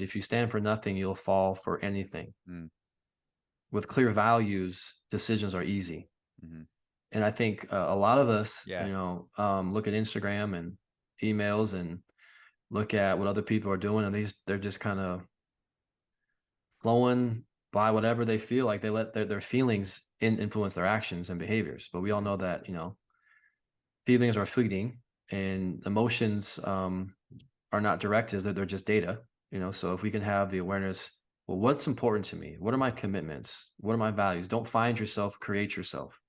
if you stand for nothing, you'll fall for anything. Mm. With clear values, decisions are easy. Mm-hmm. And I think a lot of us, Yeah. look at Instagram and emails and look at what other people are doing, and they're just kind of flowing by whatever they feel like. They let their feelings influence their actions and behaviors. But we all know that, feelings are fleeting, and emotions are not directives. They're just data, so if we can have the awareness, well, what's important to me? What are my commitments? What are my values? Don't find yourself, create yourself,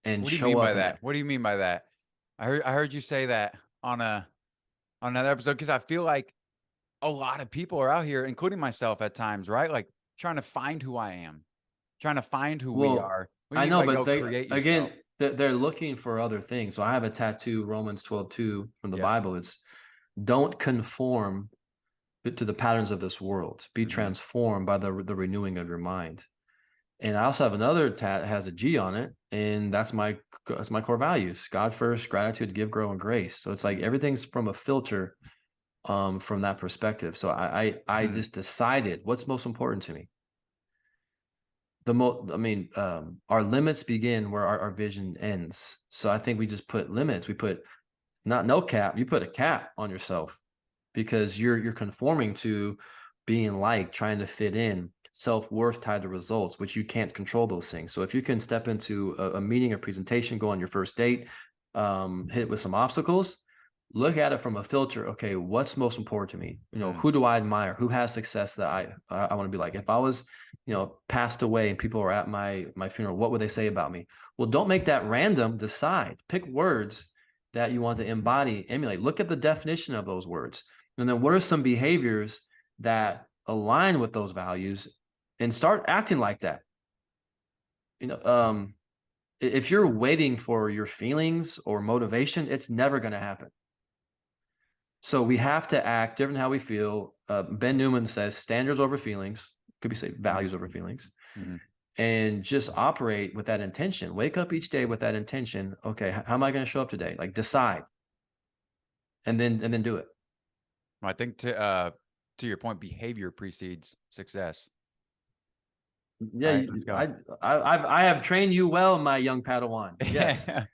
and What do you show mean by up in that? it. What do you mean by that? I heard you say that on another episode, because I feel like a lot of people are out here, including myself at times, right? Like trying to find who I am, trying to find who we Well, are. What do you I mean know, by but go they create yourself? again, they're looking for other things. So I have a tattoo, Romans 12:2 from the Yeah. Bible. It's don't conform to the patterns of this world. Be Mm-hmm. transformed by the renewing of your mind. And I also have another tat that has a G on it, and that's my core values: God first, gratitude, give, grow, and grace. So it's like Mm-hmm. everything's from a filter, from that perspective. So I Mm-hmm. just decided what's most important to me. Our limits begin where our vision ends. So I think we just put limits. We put not no cap. You put a cap on yourself because you're conforming to being like, trying to fit in, self-worth tied to results, which you can't control those things. So if you can step into a meeting, a presentation, go on your first date, hit with some obstacles, look at it from a filter. Okay, what's most important to me? Who do I admire? Who has success that I want to be like? If I was, passed away and people were at my funeral, what would they say about me? Well, don't make that random. Decide. Pick words that you want to embody, emulate. Look at the definition of those words. And then what are some behaviors that align with those values, and start acting like that? You know, if you're waiting for your feelings or motivation, it's never going to happen. So we have to act different how we feel. Ben Newman says standards over feelings. Could be say values over feelings, Mm-hmm. and just operate with that intention. Wake up each day with that intention. Okay, how am I going to show up today? Like decide, and then do it. I think to your point, behavior precedes success. Yeah, Right. Let's go. I have trained you well, my young Padawan. Yes. Yeah.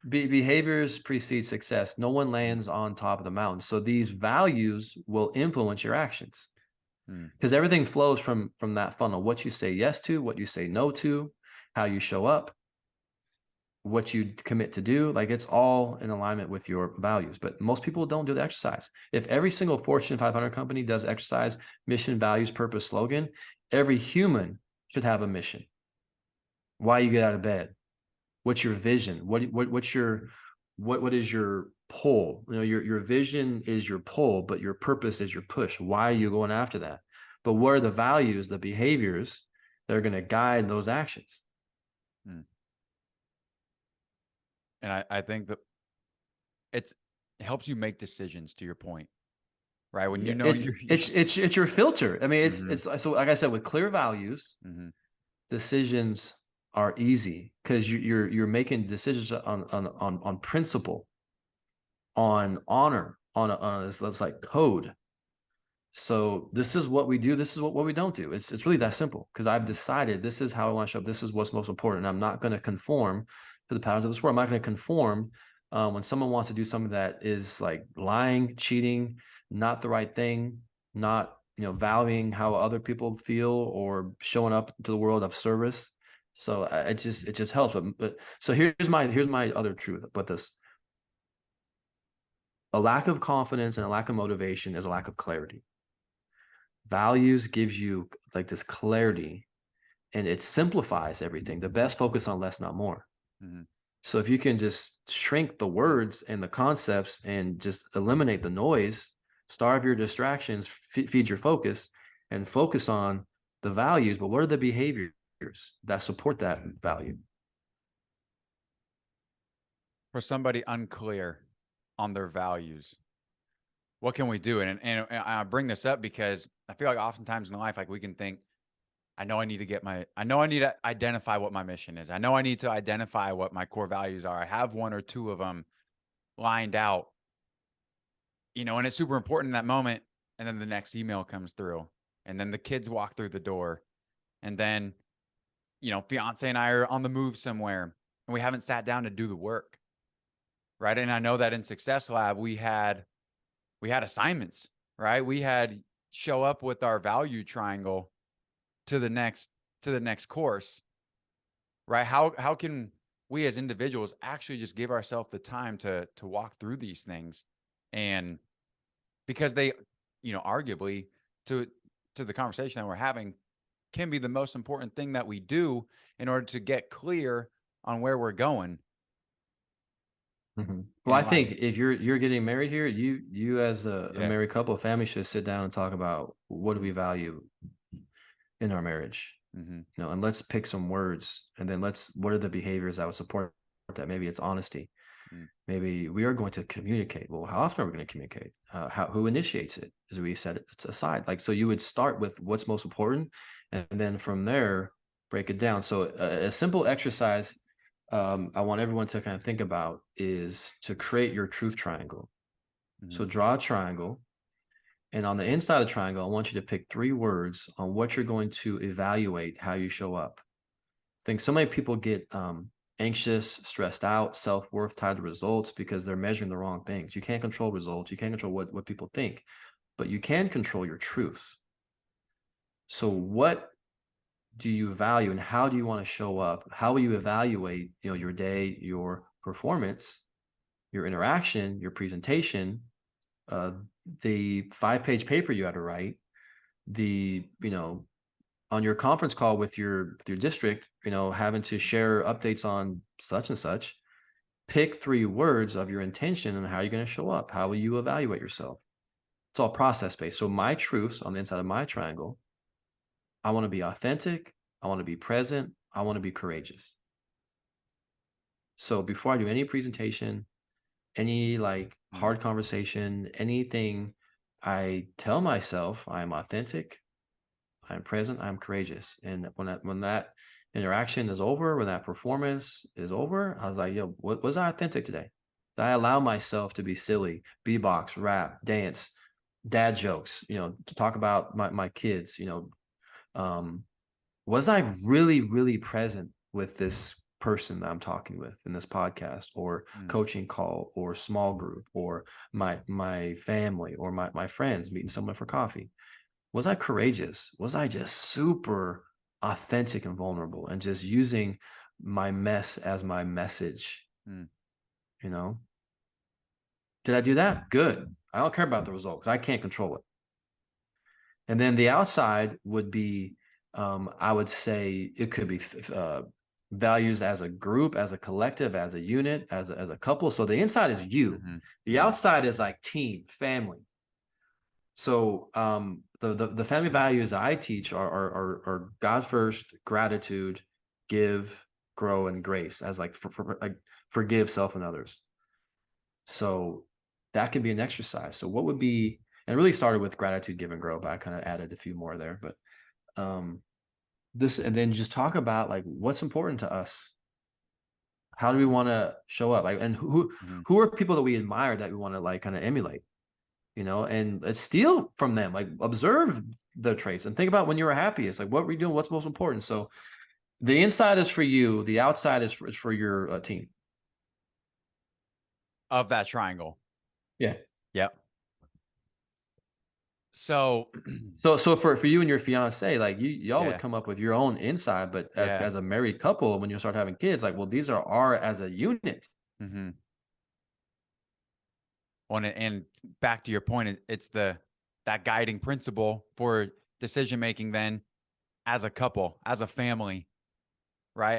Behaviors precede success. No one lands on top of the mountain. So these values will influence your actions, Mm. because everything flows from that funnel. What you say yes to, what you say no to, how you show up, what you commit to do. Like it's all in alignment with your values. But most people don't do the exercise. If every single Fortune 500 company does exercise, mission, values, purpose, slogan, every human should have a mission. Why you get out of bed? What's your vision? What is your pull? Your vision is your pull, but your purpose is your push. Why are you going after that? But what are the values, the behaviors that are going to guide those actions? Mm. And I think that it helps you make decisions, to your point, right? When Yeah, you know it's you're, it's it's it's your filter. I mean, Mhm. it's so like I said, with clear values, Mhm. decisions are easy because you're making decisions on principle, on honor, on this, let's like code. So this is what we do. This is what we don't do. It's really that simple, because I've decided this is how I want to show up. This is what's most important. I'm not going to conform to the patterns of this world. I'm not going to conform when someone wants to do something that is like lying, cheating, not the right thing, not valuing how other people feel or showing up to the world of service. So it just helps. But so here's my other truth about this: a lack of confidence and a lack of motivation is a lack of clarity. Values gives you like this clarity, and it simplifies everything. The best focus on less, not more. Mhm. So if you can just shrink the words and the concepts and just eliminate the noise, starve your distractions, feed your focus, and focus on the values. But what are the behaviors that support that value? For somebody unclear on their values, what can we do? And I bring this up because I feel like oftentimes in life, like we can think, I know I need to identify what my mission is. I know I need to identify what my core values are. I have one or two of them lined out, and it's super important in that moment. and then the next email comes through, and then the kids walk through the door, and then, fiance and I are on the move somewhere, and we haven't sat down to do the work, right? And I know that in Success Lab, we had assignments, right? We had show up with our value triangle to the next course, right? How can we as individuals actually just give ourselves the time to walk through these things? And because they, arguably, to the conversation that we're having, can be the most important thing that we do in order to get clear on where we're going Well, I in life. think if you're getting married here, you as a Yeah. married couple, family should sit down and talk about what do we value in our marriage, Mm-hmm. and let's pick some words, and then what are the behaviors that would support that? Maybe it's honesty. Mm. Maybe we are going to communicate. Well, how often are we going to communicate? Who initiates it? Do we set it aside? Like, so you would start with what's most important, and then from there break it down. So a simple exercise I want everyone to kind of think about is to create your truth triangle. Mm-hmm. So draw a triangle, and on the inside of the triangle, I want you to pick 3 words on what you're going to evaluate how you show up. I think so many people get anxious, stressed out, self-worth tied to results because they're measuring the wrong things. You can't control results. You can't control what people think, but you can control your truths. So what do you value, and how do you want to show up? How will you evaluate, your day, your performance, your interaction, your presentation, uh, the 5-page paper you had to write, the, on your conference call with your district, having to share updates on such and such. Pick 3 words of your intention and how you're going to show up. How will you evaluate yourself? It's all process based. So my truths on the inside of my triangle: I want to be authentic. I want to be present. I want to be courageous. So before I do any presentation, any like Mm. hard conversation, anything, I tell myself I am authentic, I'm present, I'm courageous. And when that interaction is over, when that performance is over, I was like, yo, was I authentic today? Did I allow myself to be silly, beatbox, rap, dance, dad jokes, to talk about my kids, um, was I really, really present with this person that I'm talking with in this podcast or Mm. coaching call or small group or my family or my friends meeting someone for coffee? Was I courageous? Was I just super authentic and vulnerable and just using my mess as my message? Mm. You know, did I do that? Good. I don't care about the result because I can't control it. And then the outside would be, I would say it could be values as a group, as a collective, as a unit, as a couple. So the inside is you. Mm-hmm. The Mm-hmm. outside is like team, family. So the family values I teach are God first, gratitude, give, grow, and grace, as like like forgive self and others. So that can be an exercise. So what would be, and it really started with gratitude, give, and grow, but I kind of added a few more there. But this, and then just talk about like what's important to us. How do we want to show up? Like, and Mm-hmm. who are people that we admire that we want to like kind of emulate? And steal from them, like observe their traits and think about when you were happiest, like what were you doing, what's most important. So the inside is for you, the outside is for your team. Of that triangle. Yeah. Yep. So, So for you and your fiance, like y'all would yeah, come up with your own inside, but as yeah. as a married couple, when you start having kids, like, well, these are our as a unit. Mm-hmm. And back to your point, it's that guiding principle for decision making. Then, as a couple, as a family, right?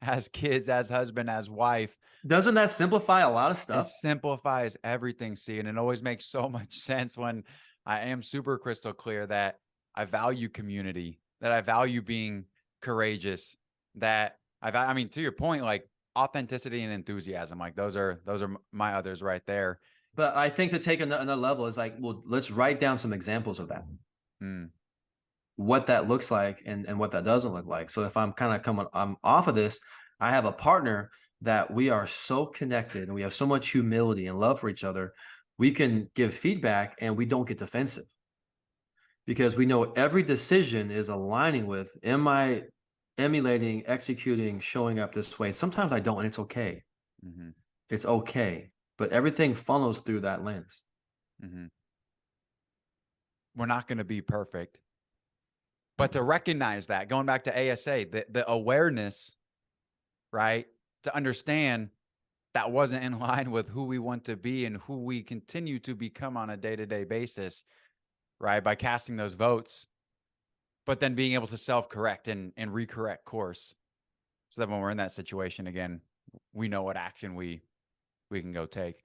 As kids, as husband, as wife, Doesn't that simplify a lot of it stuff? simplifies everything. See, and it always makes so much sense when I am super crystal clear that I value community, that I value being courageous, that I mean, to your point, like authenticity and enthusiasm, like those are my others right there. But I think to take another level is like, well, let's write down some examples of that, Mm. what that looks like and what that doesn't look like. So if I'm kind of I'm off of this, I have a partner that we are so connected and we have so much humility and love for each other. We can give feedback and we don't get defensive. because we know every decision is aligning with, am I emulating, executing, showing up this way? Sometimes I don't, and it's okay. Hmm. It's okay. But everything funnels through that lens. Hmm. We're not going to be perfect, but to recognize that, going back to ASA, the awareness, right? To understand that wasn't in line with who we want to be and who we continue to become on a day-to-day basis, right? By casting those votes, but then being able to self-correct and recorrect course so that when we're in that situation again, we know what action we can go take.